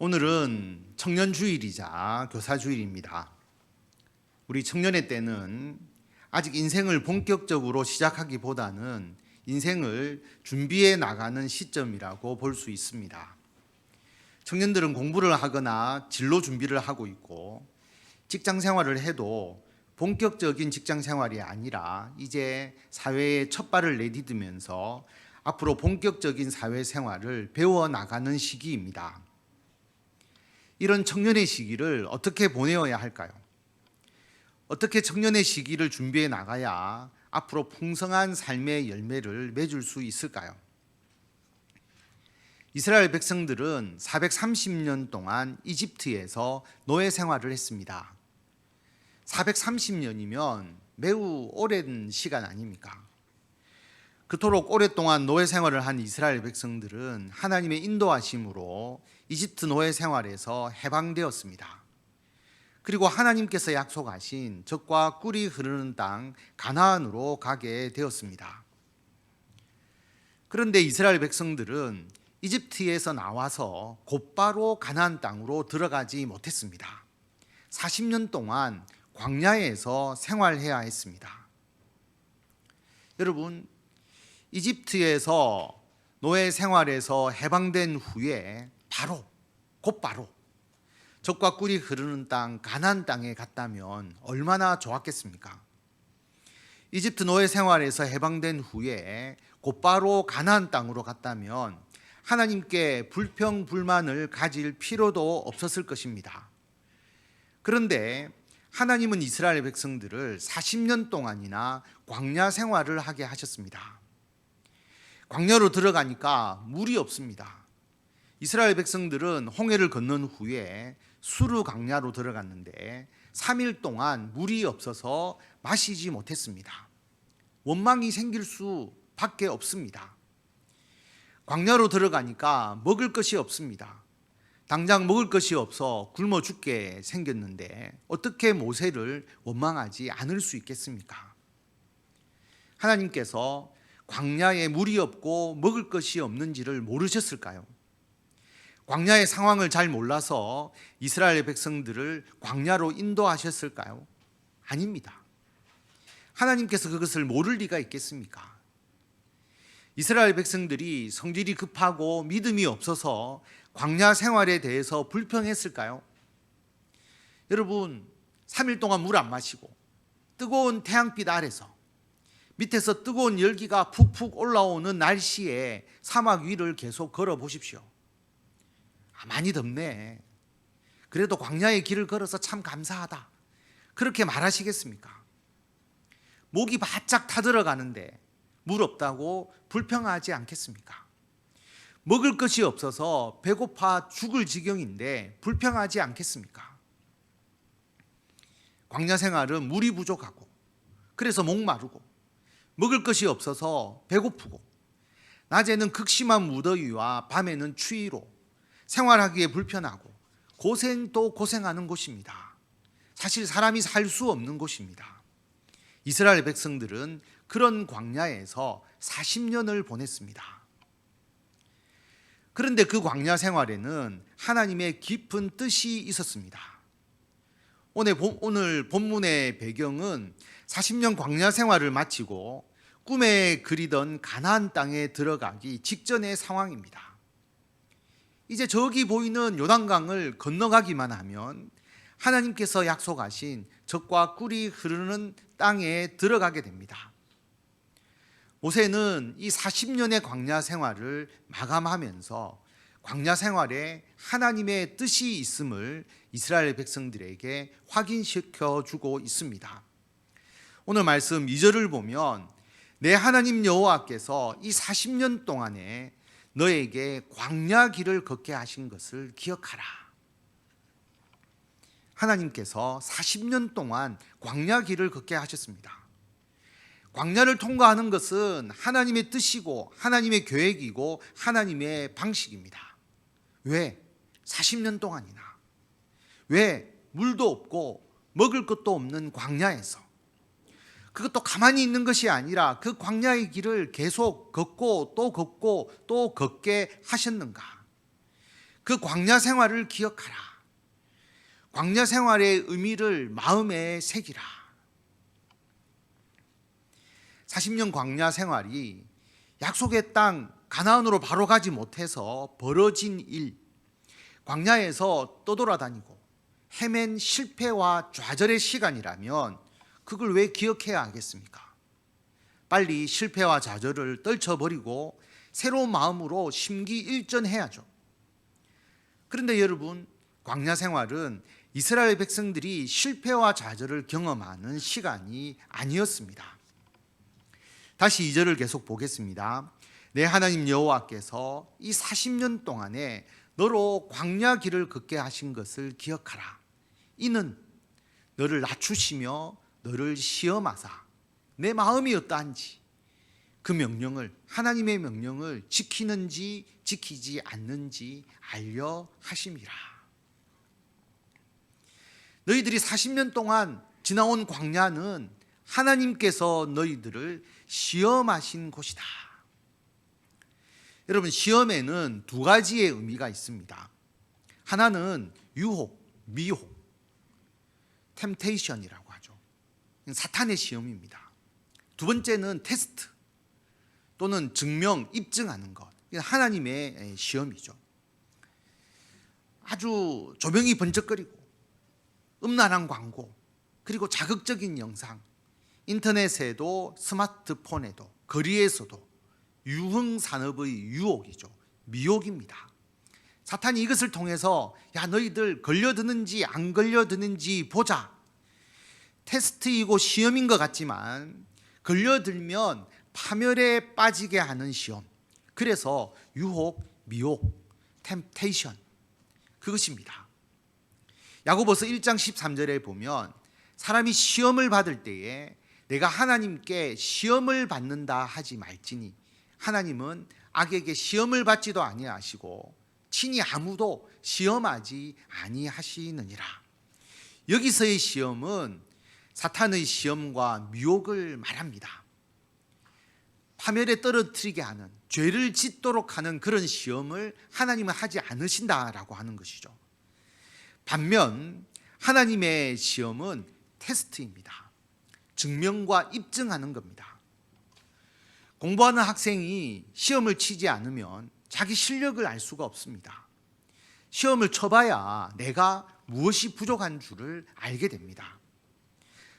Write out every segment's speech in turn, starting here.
오늘은 청년주일이자 교사주일입니다. 우리 청년의 때는 아직 인생을 본격적으로 시작하기보다는 인생을 준비해 나가는 시점이라고 볼 수 있습니다. 청년들은 공부를 하거나 진로 준비를 하고 있고, 직장 생활을 해도 본격적인 직장 생활이 아니라 이제 사회에 첫 발을 내디디면서 앞으로 본격적인 사회 생활을 배워 나가는 시기입니다. 이런 청년의 시기를 어떻게 보내어야 할까요? 어떻게 청년의 시기를 준비해 나가야 앞으로 풍성한 삶의 열매를 맺을 수 있을까요? 이스라엘 백성들은 430년 동안 이집트에서 노예 생활을 했습니다. 430년이면 매우 오랜 시간 아닙니까? 그토록 오랫동안 노예 생활을 한 이스라엘 백성들은 하나님의 인도하심으로 이집트 노예 생활에서 해방되었습니다. 그리고 하나님께서 약속하신 젖과 꿀이 흐르는 땅 가나안으로 가게 되었습니다. 그런데 이스라엘 백성들은 이집트에서 나와서 곧바로 가나안 땅으로 들어가지 못했습니다. 40년 동안 광야에서 생활해야 했습니다. 여러분, 이집트에서 노예 생활에서 해방된 후에 곧바로 젖과 꿀이 흐르는 땅 가나안 땅에 갔다면 얼마나 좋았겠습니까? 이집트 노예 생활에서 해방된 후에 곧바로 가나안 땅으로 갔다면 하나님께 불평 불만을 가질 필요도 없었을 것입니다. 그런데 하나님은 이스라엘 백성들을 40년 동안이나 광야 생활을 하게 하셨습니다. 광야로 들어가니까 물이 없습니다. 이스라엘 백성들은 홍해를 건넌 후에 수르 광야로 들어갔는데 3일 동안 물이 없어서 마시지 못했습니다. 원망이 생길 수밖에 없습니다. 광야로 들어가니까 먹을 것이 없습니다. 당장 먹을 것이 없어 굶어 죽게 생겼는데 어떻게 모세를 원망하지 않을 수 있겠습니까? 하나님께서 광야에 물이 없고 먹을 것이 없는지를 모르셨을까요? 광야의 상황을 잘 몰라서 이스라엘 백성들을 광야로 인도하셨을까요? 아닙니다. 하나님께서 그것을 모를 리가 있겠습니까? 이스라엘 백성들이 성질이 급하고 믿음이 없어서 광야 생활에 대해서 불평했을까요? 여러분, 3일 동안 물 안 마시고 뜨거운 태양빛 아래서 밑에서 뜨거운 열기가 푹푹 올라오는 날씨에 사막 위를 계속 걸어 보십시오. 많이 덥네. 그래도 광야의 길을 걸어서 참 감사하다. 그렇게 말하시겠습니까? 목이 바짝 타들어가는데 물 없다고 불평하지 않겠습니까? 먹을 것이 없어서 배고파 죽을 지경인데 불평하지 않겠습니까? 광야 생활은 물이 부족하고 그래서 목마르고 먹을 것이 없어서 배고프고 낮에는 극심한 무더위와 밤에는 추위로 생활하기에 불편하고 고생도 고생하는 곳입니다. 사실 사람이 살 수 없는 곳입니다. 이스라엘 백성들은 그런 광야에서 40년을 보냈습니다. 그런데 그 광야 생활에는 하나님의 깊은 뜻이 있었습니다. 오늘 본문의 배경은 40년 광야 생활을 마치고 꿈에 그리던 가나안 땅에 들어가기 직전의 상황입니다. 이제 저기 보이는 요단강을 건너가기만 하면 하나님께서 약속하신 젖과 꿀이 흐르는 땅에 들어가게 됩니다. 모세는 이 40년의 광야 생활을 마감하면서 광야 생활에 하나님의 뜻이 있음을 이스라엘 백성들에게 확인시켜 주고 있습니다. 오늘 말씀 2절을 보면 내 하나님 여호와께서 이 40년 동안에 너에게 광야 길을 걷게 하신 것을 기억하라. 하나님께서 40년 동안 광야 길을 걷게 하셨습니다. 광야를 통과하는 것은 하나님의 뜻이고 하나님의 계획이고 하나님의 방식입니다. 왜? 40년 동안이나. 왜? 물도 없고 먹을 것도 없는 광야에서. 그것도 가만히 있는 것이 아니라 그 광야의 길을 계속 걷고 또 걷고 또 걷게 하셨는가? 그 광야 생활을 기억하라. 광야 생활의 의미를 마음에 새기라. 40년 광야 생활이 약속의 땅 가나안으로 바로 가지 못해서 벌어진 일, 광야에서 떠돌아다니고 헤맨 실패와 좌절의 시간이라면 그걸 왜 기억해야 하겠습니까? 빨리 실패와 좌절을 떨쳐버리고 새로운 마음으로 심기일전해야죠. 그런데 여러분, 광야 생활은 이스라엘 백성들이 실패와 좌절을 경험하는 시간이 아니었습니다. 다시 2절을 계속 보겠습니다. 내 하나님 여호와께서 이 40년 동안에 너로 광야 길을 걷게 하신 것을 기억하라. 이는 너를 낮추시며 너를 시험하사 내 마음이 어떠한지 그 명령을, 하나님의 명령을 지키는지 지키지 않는지 알려 하심이라. 너희들이 40년 동안 지나온 광야는 하나님께서 너희들을 시험하신 곳이다. 여러분, 시험에는 두 가지의 의미가 있습니다. 하나는 유혹, 미혹, 템테이션이라고 하죠. 사탄의 시험입니다. 두 번째는 테스트 또는 증명, 입증하는 것. 하나님의 시험이죠. 아주 조명이 번쩍거리고 음란한 광고, 그리고 자극적인 영상, 인터넷에도 스마트폰에도 거리에서도 유흥산업의 유혹이죠. 미혹입니다. 사탄이 이것을 통해서 야, 너희들 걸려드는지 안 걸려드는지 보자. 테스트이고 시험인 것 같지만 걸려들면 파멸에 빠지게 하는 시험. 그래서 유혹, 미혹, 템테이션, 그것입니다. 야고보서 1장 13절에 보면 사람이 시험을 받을 때에 내가 하나님께 시험을 받는다 하지 말지니 하나님은 악에게 시험을 받지도 아니하시고 친히 아무도 시험하지 아니하시느니라. 여기서의 시험은 사탄의 시험과 미혹을 말합니다. 파멸에 떨어뜨리게 하는, 죄를 짓도록 하는 그런 시험을 하나님은 하지 않으신다라고 하는 것이죠. 반면 하나님의 시험은 테스트입니다. 증명과 입증하는 겁니다. 공부하는 학생이 시험을 치지 않으면 자기 실력을 알 수가 없습니다. 시험을 쳐봐야 내가 무엇이 부족한 줄을 알게 됩니다.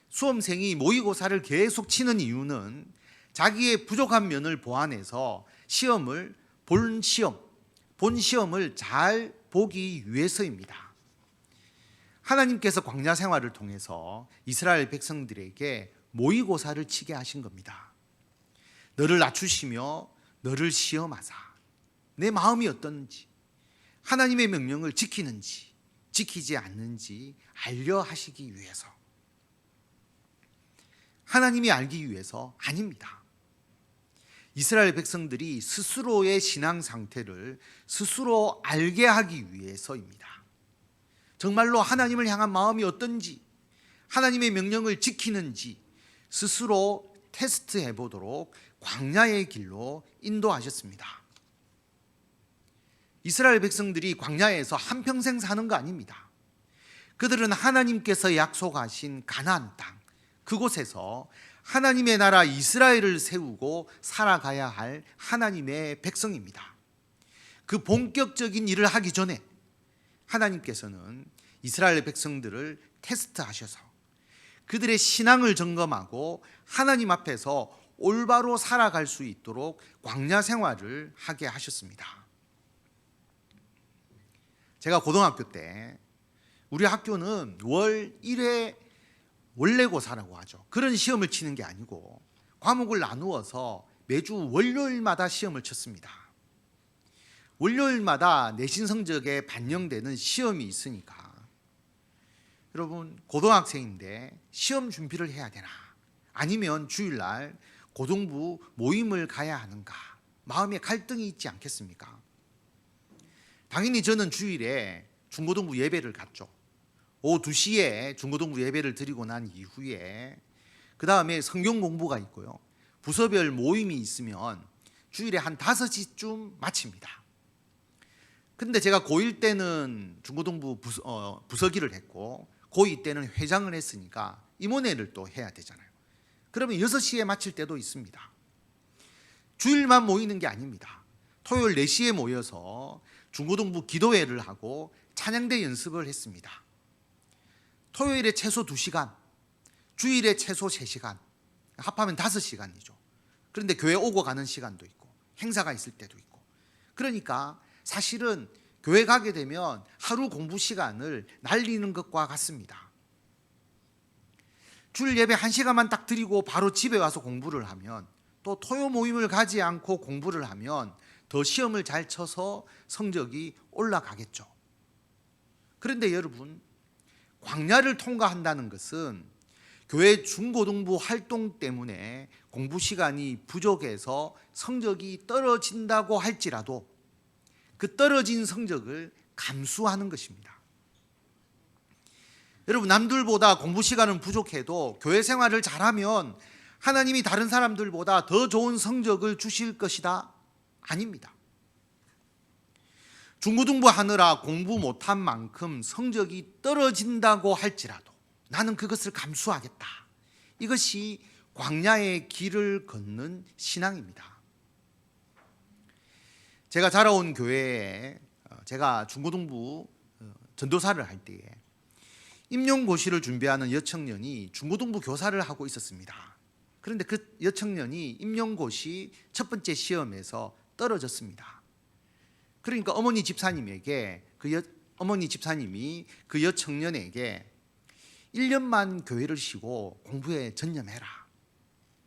수험생이 모의고사를 계속 치는 이유는 자기의 부족한 면을 보완해서 본 시험을 잘 보기 위해서입니다. 하나님께서 광야 생활을 통해서 이스라엘 백성들에게 모의고사를 치게 하신 겁니다. 너를 낮추시며 너를 시험하사 내 마음이 어떤지, 하나님의 명령을 지키는지 지키지 않는지 알려 하시기 위해서. 하나님이 알기 위해서 아닙니다. 이스라엘 백성들이 스스로의 신앙 상태를 스스로 알게 하기 위해서입니다. 정말로 하나님을 향한 마음이 어떤지, 하나님의 명령을 지키는지 스스로 테스트해 보도록 광야의 길로 인도하셨습니다. 이스라엘 백성들이 광야에서 한평생 사는 거 아닙니다. 그들은 하나님께서 약속하신 가나안 땅, 그곳에서 하나님의 나라 이스라엘을 세우고 살아가야 할 하나님의 백성입니다. 그 본격적인 일을 하기 전에 하나님께서는 이스라엘 백성들을 테스트하셔서 그들의 신앙을 점검하고 하나님 앞에서 올바로 살아갈 수 있도록 광야 생활을 하게 하셨습니다. 제가 고등학교 때 우리 학교는 월 1회 원래고사라고 하죠. 그런 시험을 치는 게 아니고 과목을 나누어서 매주 월요일마다 시험을 쳤습니다. 월요일마다 내신 성적에 반영되는 시험이 있으니까 여러분, 고등학생인데 시험 준비를 해야 되나, 아니면 주일날 고등부 모임을 가야 하는가, 마음에 갈등이 있지 않겠습니까? 당연히 저는 주일에 중고등부 예배를 갔죠. 오후 2시에 중고등부 예배를 드리고 난 이후에 그 다음에 성경 공부가 있고요, 부서별 모임이 있으면 주일에 한 5시쯤 마칩니다. 근데 제가 고1 때는 중고등부 부서기를 했고 고2 때는 회장을 했으니까 임원회를 또 해야 되잖아요. 그러면 6시에 마칠 때도 있습니다. 주일만 모이는 게 아닙니다. 토요일 4시에 모여서 중고등부 기도회를 하고 찬양대 연습을 했습니다. 토요일에 최소 2시간, 주일에 최소 3시간, 합하면 5시간이죠. 그런데 교회 오고 가는 시간도 있고 행사가 있을 때도 있고, 그러니까 사실은 교회 가게 되면 하루 공부 시간을 날리는 것과 같습니다. 주일 예배 1시간만 딱 드리고 바로 집에 와서 공부를 하면, 또 토요 모임을 가지 않고 공부를 하면 더 시험을 잘 쳐서 성적이 올라가겠죠. 그런데 여러분, 광야를 통과한다는 것은 교회 중고등부 활동 때문에 공부 시간이 부족해서 성적이 떨어진다고 할지라도 그 떨어진 성적을 감수하는 것입니다. 여러분, 남들보다 공부 시간은 부족해도 교회 생활을 잘하면 하나님이 다른 사람들보다 더 좋은 성적을 주실 것이다? 아닙니다. 중고등부 하느라 공부 못한 만큼 성적이 떨어진다고 할지라도 나는 그것을 감수하겠다. 이것이 광야의 길을 걷는 신앙입니다. 제가 자라온 교회에 제가 중고등부 전도사를 할 때에 임용고시를 준비하는 여청년이 중고등부 교사를 하고 있었습니다. 그런데 그 여청년이 임용고시 첫 번째 시험에서 떨어졌습니다. 그러니까 어머니 집사님이 그 여청년에게 1년만 교회를 쉬고 공부에 전념해라.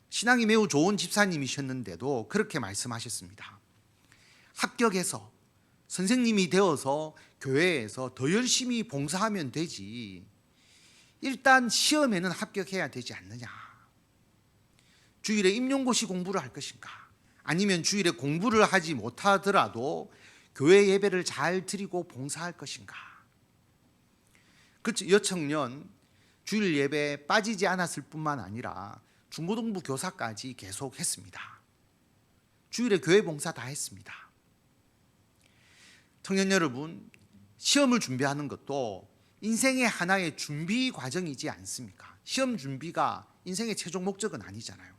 신앙이 매우 좋은 집사님이셨는데도 그렇게 말씀하셨습니다. 합격해서 선생님이 되어서 교회에서 더 열심히 봉사하면 되지, 일단 시험에는 합격해야 되지 않느냐. 주일에 임용고시 공부를 할 것인가, 아니면 주일에 공부를 하지 못하더라도 교회 예배를 잘 드리고 봉사할 것인가. 그 여청년 주일 예배에 빠지지 않았을 뿐만 아니라 중고등부 교사까지 계속 했습니다. 주일에 교회 봉사 다 했습니다. 청년 여러분, 시험을 준비하는 것도 인생의 하나의 준비 과정이지 않습니까? 시험 준비가 인생의 최종 목적은 아니잖아요.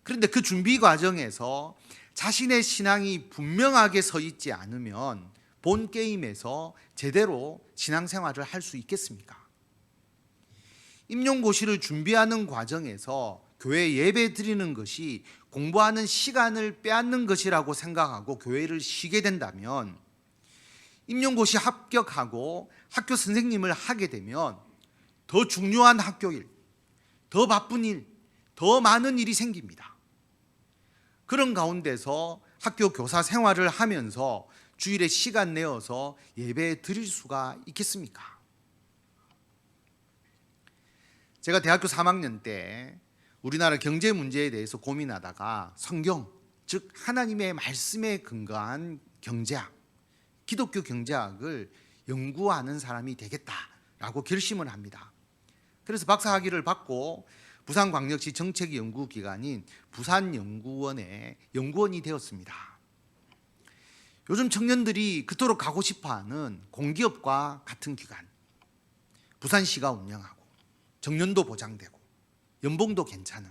그런데 그 준비 과정에서 자신의 신앙이 분명하게 서 있지 않으면 본 게임에서 제대로 신앙생활을 할 수 있겠습니까? 임용고시를 준비하는 과정에서 교회 예배 드리는 것이 공부하는 시간을 빼앗는 것이라고 생각하고 교회를 쉬게 된다면, 임용고시 합격하고 학교 선생님을 하게 되면 더 중요한 학교일, 더 바쁜 일, 더 많은 일이 생깁니다. 그런 가운데서 학교 교사 생활을 하면서 주일에 시간 내어서 예배 드릴 수가 있겠습니까? 제가 대학교 3학년 때 우리나라 경제 문제에 대해서 고민하다가 성경, 즉 하나님의 말씀에 근거한 경제학, 기독교 경제학을 연구하는 사람이 되겠다라고 결심을 합니다. 그래서 박사학위를 받고 부산광역시 정책연구기관인 부산연구원의 연구원이 되었습니다. 요즘 청년들이 그토록 가고 싶어하는 공기업과 같은 기관, 부산시가 운영하고 정년도 보장되고 연봉도 괜찮은,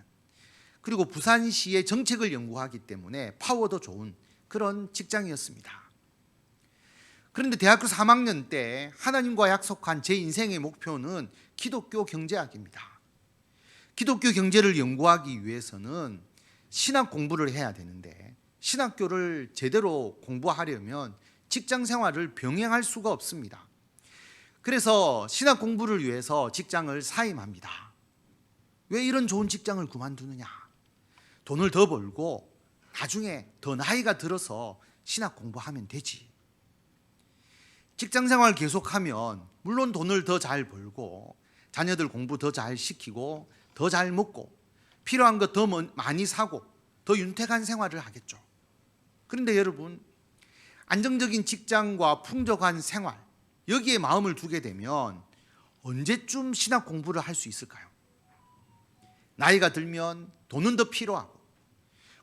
그리고 부산시의 정책을 연구하기 때문에 파워도 좋은 그런 직장이었습니다. 그런데 대학교 3학년 때 하나님과 약속한 제 인생의 목표는 기독교 경제학입니다. 기독교 경제를 연구하기 위해서는 신학 공부를 해야 되는데, 신학교를 제대로 공부하려면 직장 생활을 병행할 수가 없습니다. 그래서 신학 공부를 위해서 직장을 사임합니다. 왜 이런 좋은 직장을 그만두느냐? 돈을 더 벌고 나중에 더 나이가 들어서 신학 공부하면 되지. 직장 생활 계속하면 물론 돈을 더 잘 벌고 자녀들 공부 더 잘 시키고 더 잘 먹고 필요한 것 더 많이 사고 더 윤택한 생활을 하겠죠. 그런데 여러분, 안정적인 직장과 풍족한 생활, 여기에 마음을 두게 되면 언제쯤 신학 공부를 할 수 있을까요? 나이가 들면 돈은 더 필요하고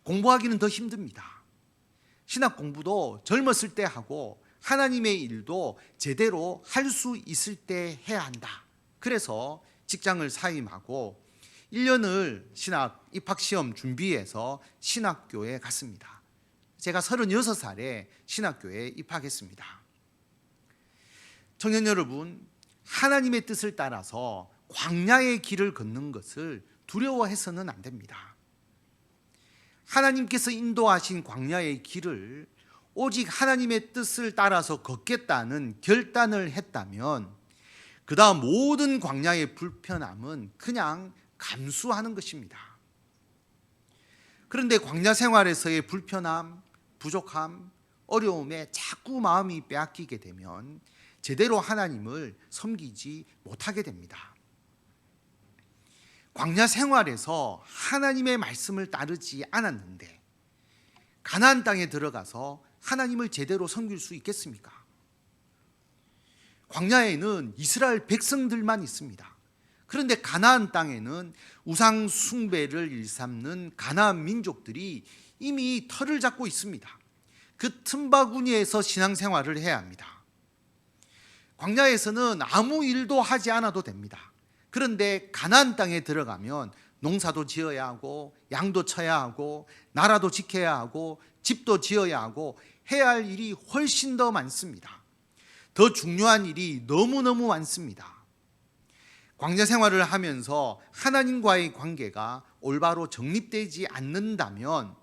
공부하기는 더 힘듭니다. 신학 공부도 젊었을 때 하고 하나님의 일도 제대로 할 수 있을 때 해야 한다. 그래서 직장을 사임하고 1년을 신학 입학시험 준비해서 신학교에 갔습니다. 제가 36살에 신학교에 입학했습니다. 청년 여러분, 하나님의 뜻을 따라서 광야의 길을 걷는 것을 두려워해서는 안 됩니다. 하나님께서 인도하신 광야의 길을 오직 하나님의 뜻을 따라서 걷겠다는 결단을 했다면 그 다음 모든 광야의 불편함은 그냥 감수하는 것입니다. 그런데 광야 생활에서의 불편함, 부족함, 어려움에 자꾸 마음이 빼앗기게 되면 제대로 하나님을 섬기지 못하게 됩니다. 광야 생활에서 하나님의 말씀을 따르지 않았는데 가나안 땅에 들어가서 하나님을 제대로 섬길 수 있겠습니까? 광야에는 이스라엘 백성들만 있습니다. 그런데 가나안 땅에는 우상 숭배를 일삼는 가나안 민족들이 이미 터를 잡고 있습니다. 그 틈바구니에서 신앙생활을 해야 합니다. 광야에서는 아무 일도 하지 않아도 됩니다. 그런데 가나안 땅에 들어가면 농사도 지어야 하고 양도 쳐야 하고 나라도 지켜야 하고 집도 지어야 하고 해야 할 일이 훨씬 더 많습니다. 더 중요한 일이 너무너무 많습니다. 광야 생활을 하면서 하나님과의 관계가 올바로 정립되지 않는다면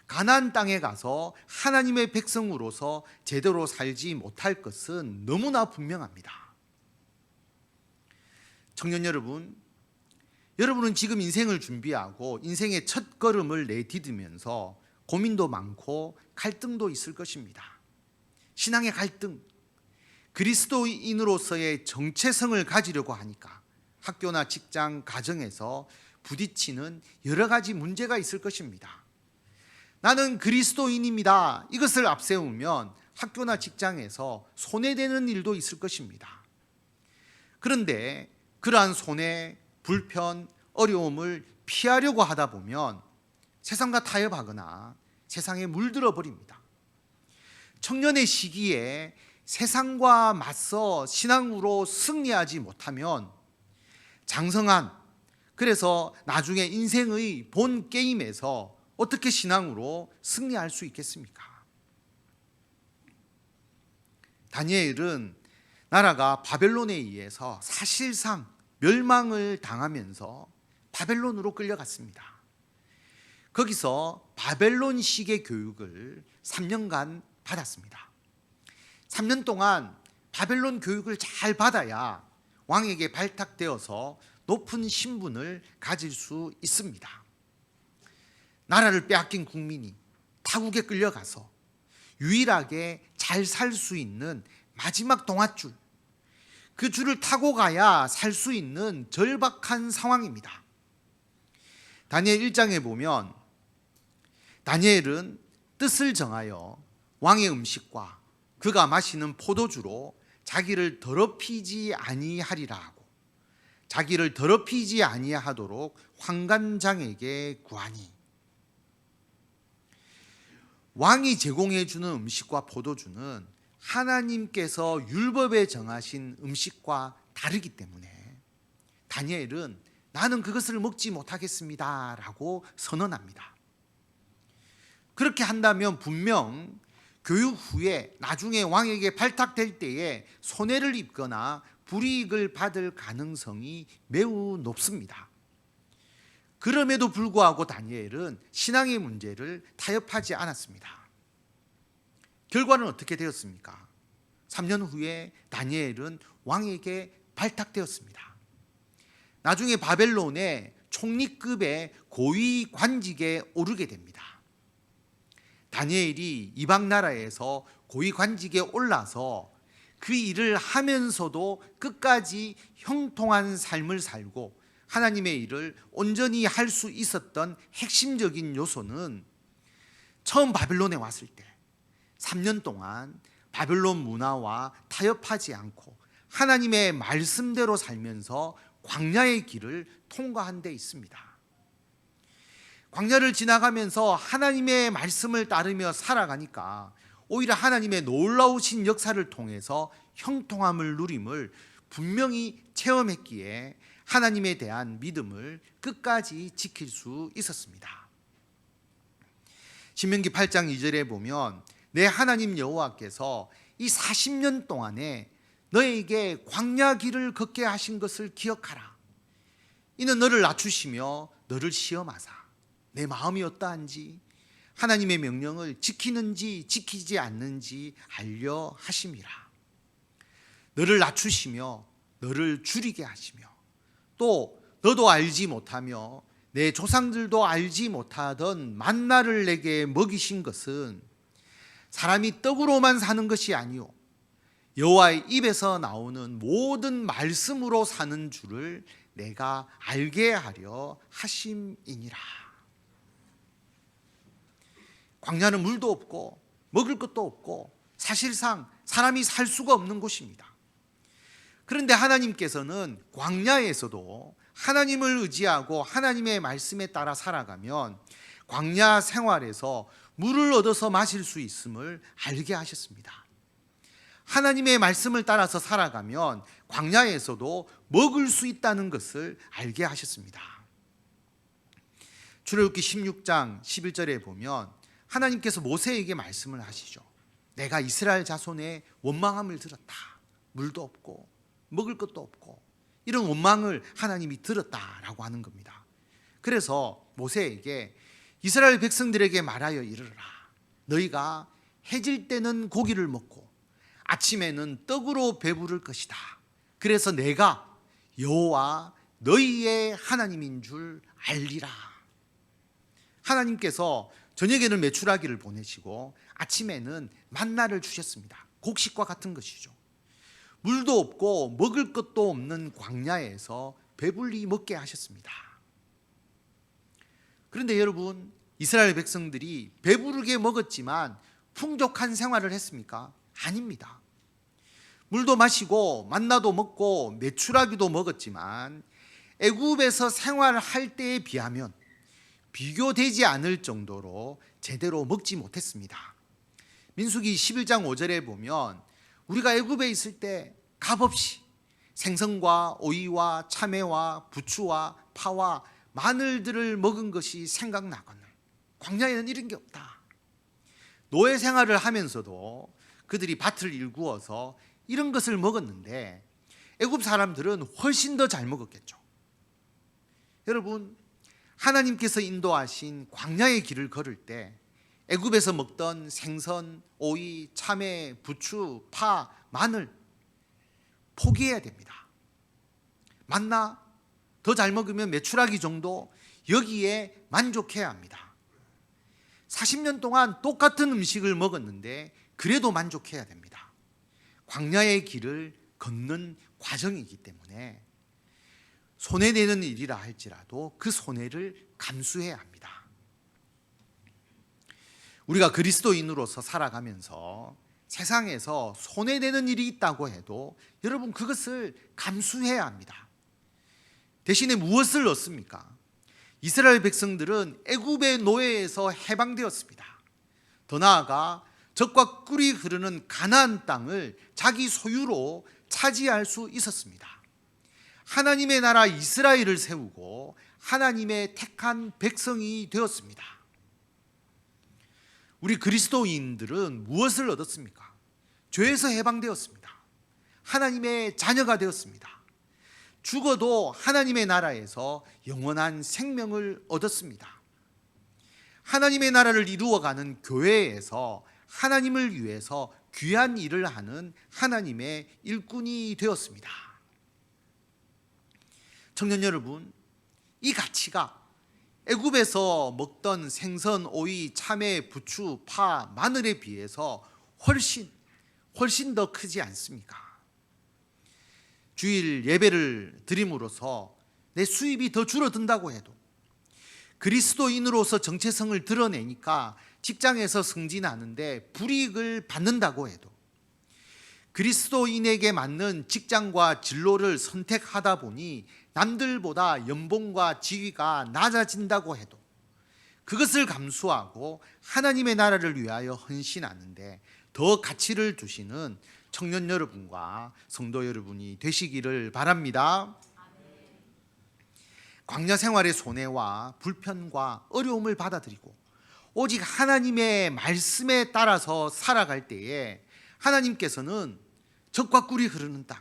가나안 땅에 가서 하나님의 백성으로서 제대로 살지 못할 것은 너무나 분명합니다. 청년 여러분, 여러분은 지금 인생을 준비하고 인생의 첫 걸음을 내디디면서 고민도 많고 갈등도 있을 것입니다. 신앙의 갈등, 그리스도인으로서의 정체성을 가지려고 하니까 학교나 직장, 가정에서 부딪히는 여러 가지 문제가 있을 것입니다. 나는 그리스도인입니다. 이것을 앞세우면 학교나 직장에서 손해되는 일도 있을 것입니다. 그런데 그러한 손해, 불편, 어려움을 피하려고 하다 보면 세상과 타협하거나 세상에 물들어 버립니다. 청년의 시기에 세상과 맞서 신앙으로 승리하지 못하면 장성한, 그래서 나중에 인생의 본 게임에서 어떻게 신앙으로 승리할 수 있겠습니까? 다니엘은 나라가 바벨론에 의해서 사실상 멸망을 당하면서 바벨론으로 끌려갔습니다. 거기서 바벨론식의 교육을 3년간 받았습니다. 3년 동안 바벨론 교육을 잘 받아야 왕에게 발탁되어서 높은 신분을 가질 수 있습니다. 나라를 빼앗긴 국민이 타국에 끌려가서 유일하게 잘 살 수 있는 마지막 동아줄, 그 줄을 타고 가야 살 수 있는 절박한 상황입니다. 다니엘 1장에 보면 다니엘은 뜻을 정하여 왕의 음식과 그가 마시는 포도주로 자기를 더럽히지 아니하리라 하고 자기를 더럽히지 아니하도록 환관장에게 구하니, 왕이 제공해 주는 음식과 포도주는 하나님께서 율법에 정하신 음식과 다르기 때문에 다니엘은 나는 그것을 먹지 못하겠습니다 라고 선언합니다. 그렇게 한다면 분명 교육 후에 나중에 왕에게 발탁될 때에 손해를 입거나 불이익을 받을 가능성이 매우 높습니다. 그럼에도 불구하고 다니엘은 신앙의 문제를 타협하지 않았습니다. 결과는 어떻게 되었습니까? 3년 후에 다니엘은 왕에게 발탁되었습니다. 나중에 바벨론의 총리급의 고위 관직에 오르게 됩니다. 다니엘이 이방 나라에서 고위 관직에 올라서 그 일을 하면서도 끝까지 형통한 삶을 살고 하나님의 일을 온전히 할 수 있었던 핵심적인 요소는 처음 바벨론에 왔을 때 3년 동안 바벨론 문화와 타협하지 않고 하나님의 말씀대로 살면서 광야의 길을 통과한 데 있습니다. 광야를 지나가면서 하나님의 말씀을 따르며 살아가니까 오히려 하나님의 놀라우신 역사를 통해서 형통함을 누림을 분명히 체험했기에 하나님에 대한 믿음을 끝까지 지킬 수 있었습니다. 신명기 8장 2절에 보면 내 하나님 여호와께서 이 40년 동안에 너에게 광야 길을 걷게 하신 것을 기억하라. 이는 너를 낮추시며 너를 시험하사 내 마음이 어떠한지 하나님의 명령을 지키는지 지키지 않는지 알려 하심이라. 너를 낮추시며 너를 줄이게 하시며 또 너도 알지 못하며 내 조상들도 알지 못하던 만나를 내게 먹이신 것은 사람이 떡으로만 사는 것이 아니요 여호와의 입에서 나오는 모든 말씀으로 사는 줄을 내가 알게 하려 하심이니라. 광야는 물도 없고 먹을 것도 없고 사실상 사람이 살 수가 없는 곳입니다. 그런데 하나님께서는 광야에서도 하나님을 의지하고 하나님의 말씀에 따라 살아가면 광야 생활에서 물을 얻어서 마실 수 있음을 알게 하셨습니다. 하나님의 말씀을 따라서 살아가면 광야에서도 먹을 수 있다는 것을 알게 하셨습니다. 출애굽기 16장 11절에 보면 하나님께서 모세에게 말씀을 하시죠. 내가 이스라엘 자손의 원망함을 들었다. 물도 없고 먹을 것도 없고 이런 원망을 하나님이 들었다라고 하는 겁니다. 그래서 모세에게 이스라엘 백성들에게 말하여 이르라. 너희가 해질 때는 고기를 먹고 아침에는 떡으로 배부를 것이다. 그래서 내가 여호와 너희의 하나님인 줄 알리라. 하나님께서 저녁에는 메추라기를 보내시고 아침에는 만나를 주셨습니다. 곡식과 같은 것이죠. 물도 없고 먹을 것도 없는 광야에서 배불리 먹게 하셨습니다. 그런데 여러분, 이스라엘 백성들이 배부르게 먹었지만 풍족한 생활을 했습니까? 아닙니다. 물도 마시고 만나도 먹고 메추라기도 먹었지만 애굽에서 생활할 때에 비하면 비교되지 않을 정도로 제대로 먹지 못했습니다. 민수기 11장 5절에 보면 우리가 애굽에 있을 때 값없이 생선과 오이와 참외와 부추와 파와 마늘들을 먹은 것이 생각나거늘 광야에는 이런 게 없다. 노예 생활을 하면서도 그들이 밭을 일구어서 이런 것을 먹었는데 애굽 사람들은 훨씬 더 잘 먹었겠죠. 여러분, 하나님께서 인도하신 광야의 길을 걸을 때 애굽에서 먹던 생선, 오이, 참외, 부추, 파, 마늘 포기해야 됩니다. 만나 더 잘 먹으면 메추라기 정도 여기에 만족해야 합니다. 40년 동안 똑같은 음식을 먹었는데 그래도 만족해야 됩니다. 광야의 길을 걷는 과정이기 때문에 손해내는 일이라 할지라도 그 손해를 감수해야 합니다. 우리가 그리스도인으로서 살아가면서 세상에서 손해내는 일이 있다고 해도 여러분 그것을 감수해야 합니다. 대신에 무엇을 얻습니까? 이스라엘 백성들은 애굽의 노예에서 해방되었습니다. 더 나아가 젖과 꿀이 흐르는 가나안 땅을 자기 소유로 차지할 수 있었습니다. 하나님의 나라 이스라엘을 세우고 하나님의 택한 백성이 되었습니다. 우리 그리스도인들은 무엇을 얻었습니까? 죄에서 해방되었습니다. 하나님의 자녀가 되었습니다. 죽어도 하나님의 나라에서 영원한 생명을 얻었습니다. 하나님의 나라를 이루어가는 교회에서 하나님을 위해서 귀한 일을 하는 하나님의 일꾼이 되었습니다. 청년 여러분, 이 가치가 애굽에서 먹던 생선, 오이, 참외, 부추, 파, 마늘에 비해서 훨씬 더 크지 않습니까? 주일 예배를 드림으로써 내 수입이 더 줄어든다고 해도 그리스도인으로서 정체성을 드러내니까 직장에서 승진하는데 불이익을 받는다고 해도 그리스도인에게 맞는 직장과 진로를 선택하다 보니 남들보다 연봉과 지위가 낮아진다고 해도 그것을 감수하고 하나님의 나라를 위하여 헌신하는데 더 가치를 두시는 청년 여러분과 성도 여러분이 되시기를 바랍니다. 광야 생활의 손해와 불편과 어려움을 받아들이고 오직 하나님의 말씀에 따라서 살아갈 때에 하나님께서는 젖과 꿀이 흐르는 땅,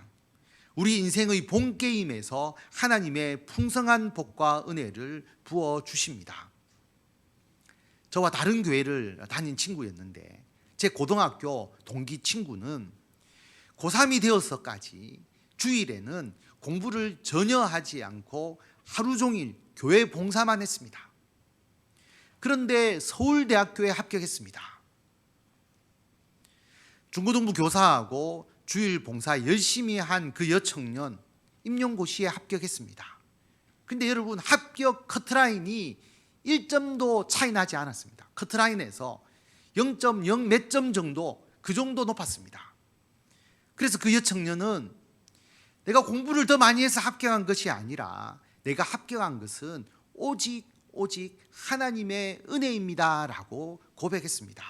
우리 인생의 본게임에서 하나님의 풍성한 복과 은혜를 부어주십니다. 저와 다른 교회를 다닌 친구였는데 제 고등학교 동기 친구는 고3이 되어서까지 주일에는 공부를 전혀 하지 않고 하루 종일 교회 봉사만 했습니다. 그런데 서울대학교에 합격했습니다. 중고등부 교사하고 주일 봉사 열심히 한 그 여청년 임용고시에 합격했습니다. 근데 여러분, 합격 커트라인이 1점도 차이 나지 않았습니다. 커트라인에서 0.0 몇 점 정도, 그 정도 높았습니다. 그래서 그 여청년은 내가 공부를 더 많이 해서 합격한 것이 아니라 내가 합격한 것은 오직 하나님의 은혜입니다 라고 고백했습니다.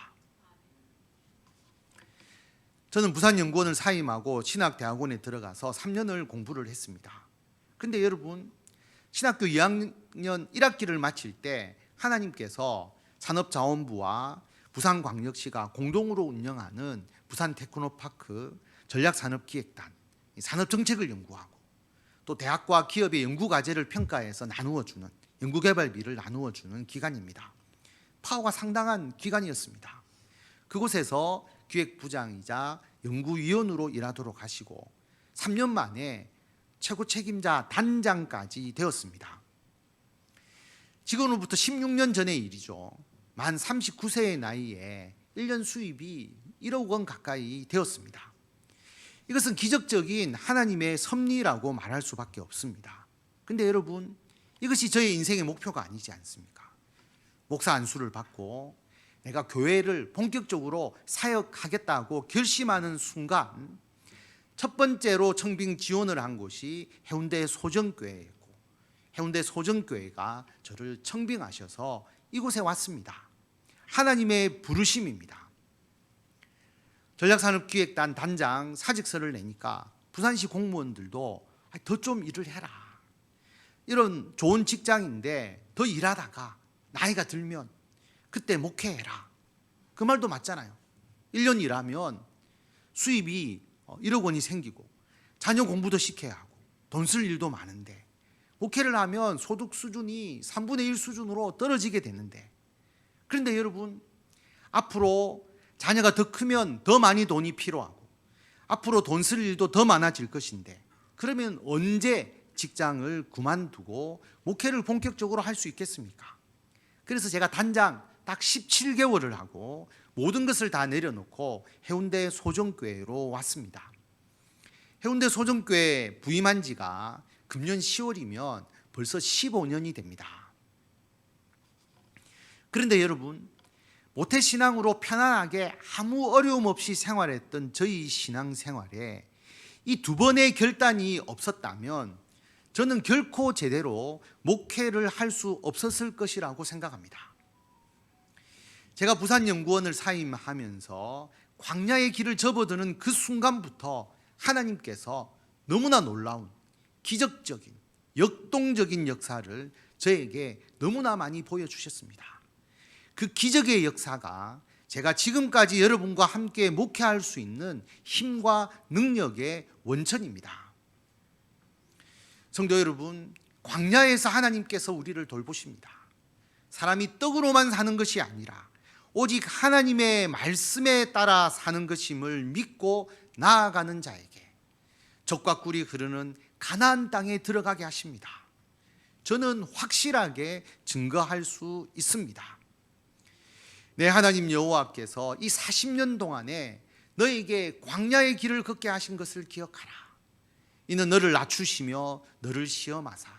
저는 부산연구원을 사임하고 신학대학원에 들어가서 3년을 공부를 했습니다. 근데 여러분, 신학교 2학년 1학기를 마칠 때 하나님께서 산업자원부와 부산광역시가 공동으로 운영하는 부산테크노파크 전략산업기획단, 산업정책을 연구하고 또 대학과 기업의 연구과제를 평가해서 나누어주는, 연구개발비를 나누어주는 기관입니다. 파워가 상당한 기관이었습니다. 그곳에서 기획부장이자 연구위원으로 일하도록 하시고 3년 만에 최고 책임자 단장까지 되었습니다. 지금으로부터 16년 전의 일이죠. 만 39세의 나이에 1년 수입이 1억 원 가까이 되었습니다. 이것은 기적적인 하나님의 섭리라고 말할 수밖에 없습니다. 근데 여러분, 이것이 저의 인생의 목표가 아니지 않습니까? 목사 안수를 받고 내가 교회를 본격적으로 사역하겠다고 결심하는 순간 첫 번째로 청빙 지원을 한 곳이 해운대 소정교회였고 해운대 소정교회가 저를 청빙하셔서 이곳에 왔습니다. 하나님의 부르심입니다. 전략산업기획단 단장 사직서를 내니까 부산시 공무원들도 더 좀 일을 해라, 이런 좋은 직장인데 더 일하다가 나이가 들면 그때 목회해라, 그 말도 맞잖아요. 1년 일하면 수입이 1억 원이 생기고 자녀 공부도 시켜야 하고 돈 쓸 일도 많은데 목회를 하면 소득 수준이 3분의 1 수준으로 떨어지게 되는데, 그런데 여러분, 앞으로 자녀가 더 크면 더 많이 돈이 필요하고 앞으로 돈 쓸 일도 더 많아질 것인데, 그러면 언제 직장을 그만두고 목회를 본격적으로 할 수 있겠습니까? 그래서 제가 단장 딱 17개월을 하고 모든 것을 다 내려놓고 해운대 소정교회로 왔습니다. 해운대 소정교회 부임한 지가 금년 10월이면 벌써 15년이 됩니다. 그런데 여러분, 모태신앙으로 편안하게 아무 어려움 없이 생활했던 저희 신앙생활에 이 두 번의 결단이 없었다면 저는 결코 제대로 목회를 할 수 없었을 것이라고 생각합니다. 제가 부산연구원을 사임하면서 광야의 길을 접어드는 그 순간부터 하나님께서 너무나 놀라운 기적적인 역동적인 역사를 저에게 너무나 많이 보여주셨습니다. 그 기적의 역사가 제가 지금까지 여러분과 함께 목회할 수 있는 힘과 능력의 원천입니다. 성도 여러분, 광야에서 하나님께서 우리를 돌보십니다. 사람이 떡으로만 사는 것이 아니라 오직 하나님의 말씀에 따라 사는 것임을 믿고 나아가는 자에게 젖과 꿀이 흐르는 가나안 땅에 들어가게 하십니다. 저는 확실하게 증거할 수 있습니다. 내 하나님 여호와께서 이 40년 동안에 너에게 광야의 길을 걷게 하신 것을 기억하라. 이는 너를 낮추시며 너를 시험하사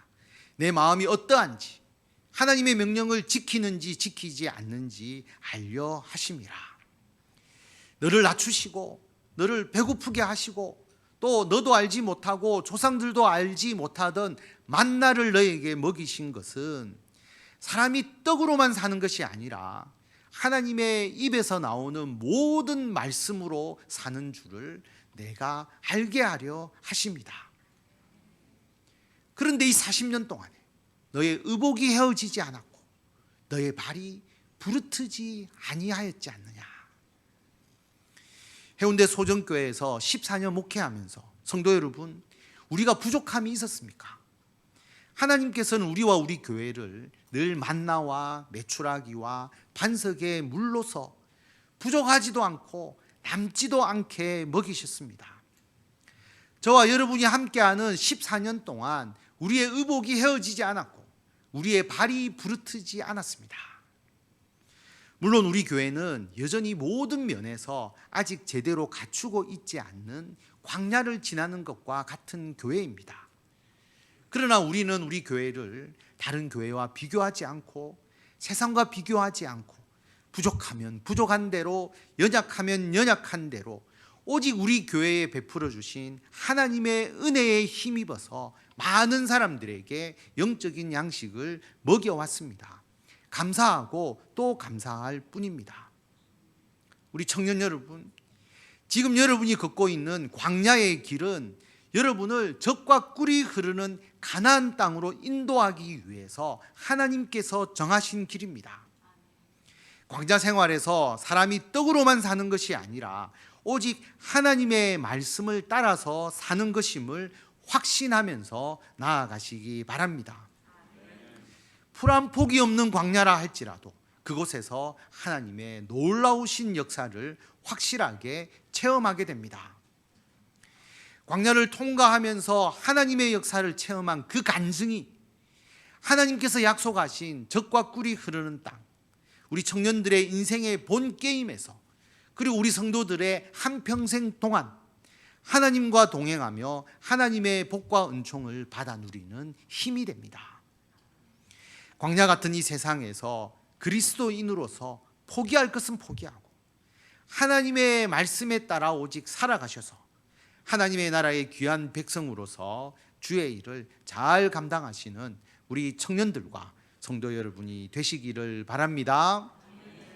내 마음이 어떠한지 하나님의 명령을 지키는지 지키지 않는지 알려 하심이라. 너를 낮추시고 너를 배고프게 하시고 또 너도 알지 못하고 조상들도 알지 못하던 만나를 너에게 먹이신 것은 사람이 떡으로만 사는 것이 아니라 하나님의 입에서 나오는 모든 말씀으로 사는 줄을 내가 알게 하려 하십니다. 그런데 이 40년 동안에 너의 의복이 헤어지지 않았고 너의 발이 부르트지 아니하였지 않느냐. 해운대 소정교회에서 14년 목회하면서 성도 여러분, 우리가 부족함이 있었습니까? 하나님께서는 우리와 우리 교회를 늘 만나와 메추라기와 반석에 물로서 부족하지도 않고 남지도 않게 먹이셨습니다. 저와 여러분이 함께하는 14년 동안 우리의 의복이 헤어지지 않았고 우리의 발이 부르트지 않았습니다. 물론 우리 교회는 여전히 모든 면에서 아직 제대로 갖추고 있지 않는 광야를 지나는 것과 같은 교회입니다. 그러나 우리는 우리 교회를 다른 교회와 비교하지 않고 세상과 비교하지 않고 부족하면 부족한 대로, 연약하면 연약한 대로 오직 우리 교회에 베풀어 주신 하나님의 은혜에 힘입어서 많은 사람들에게 영적인 양식을 먹여왔습니다. 감사하고 또 감사할 뿐입니다. 우리 청년 여러분, 지금 여러분이 걷고 있는 광야의 길은 여러분을 젖과 꿀이 흐르는 가나안 땅으로 인도하기 위해서 하나님께서 정하신 길입니다. 광야 생활에서 사람이 떡으로만 사는 것이 아니라 오직 하나님의 말씀을 따라서 사는 것임을 확신하면서 나아가시기 바랍니다. 풀 한 폭이 없는 광야라 할지라도 그곳에서 하나님의 놀라우신 역사를 확실하게 체험하게 됩니다. 광야를 통과하면서 하나님의 역사를 체험한 그 간증이 하나님께서 약속하신 젖과 꿀이 흐르는 땅, 우리 청년들의 인생의 본 게임에서 그리고 우리 성도들의 한평생 동안 하나님과 동행하며 하나님의 복과 은총을 받아 누리는 힘이 됩니다. 광야 같은 이 세상에서 그리스도인으로서 포기할 것은 포기하고 하나님의 말씀에 따라 오직 살아가셔서 하나님의 나라의 귀한 백성으로서 주의 일을 잘 감당하시는 우리 청년들과 성도 여러분이 되시기를 바랍니다.